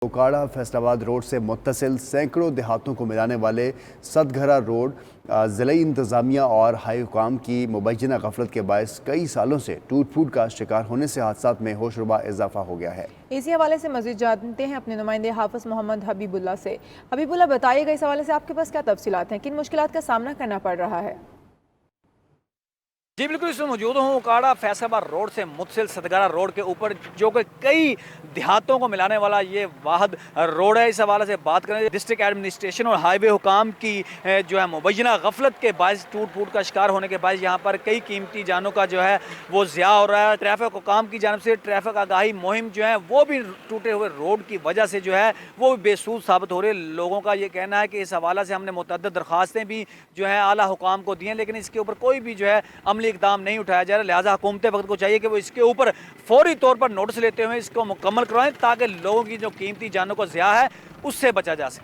اوکاڑا فیصل آباد روڈ سے متصل سینکڑوں دیہاتوں کو ملانے والے ستگھرا روڈ ضلعی انتظامیہ اور ہائی حکام کی مبینہ غفلت کے باعث کئی سالوں سے ٹوٹ پھوٹ کا شکار ہونے سے حادثات میں ہوشربا اضافہ ہو گیا ہے۔ اسی حوالے سے مزید جانتے ہیں اپنے نمائندے حافظ محمد حبیب اللہ سے۔ حبیب اللہ، بتائیے گا اس حوالے سے آپ کے پاس کیا تفصیلات ہیں، کن مشکلات کا سامنا کرنا پڑ رہا ہے؟ جی بالکل، اس میں موجود ہوں اوکاڑا فیصل آباد روڈ سے متصل ستگھرا روڈ کے اوپر، جو کہ کئی دیہاتوں کو ملانے والا یہ واحد روڈ ہے۔ اس حوالے سے بات کریں، ڈسٹرکٹ ایڈمنسٹریشن اور ہائی وے حکام کی جو ہے مبینہ غفلت کے باعث، ٹوٹ پھوٹ کا شکار ہونے کے باعث یہاں پر کئی قیمتی جانوں کا جو ہے وہ ضیاع ہو رہا ہے۔ ٹریفک حکام کی جانب سے ٹریفک آگاہی مہم جو ہے وہ بھی ٹوٹے ہوئے روڈ کی وجہ سے جو ہے وہ بے سود ثابت ہو رہی ہے۔ لوگوں کا یہ کہنا ہے کہ اس حوالے سے ہم نے متعدد درخواستیں بھی جو ہے اعلیٰ حکام کو دی ہیں، لیکن اس کے اوپر کوئی بھی جو ہے عملی اقدام نہیں اٹھایا جا رہا۔ لہٰذا حکومت وقت کو چاہیے کہ وہ اس کے اوپر فوری طور پر نوٹس لیتے ہوئے اس کو مکمل کروائیں، تاکہ لوگوں کی جو قیمتی جانوں کو ضیاع ہے اس سے بچا جا سکے۔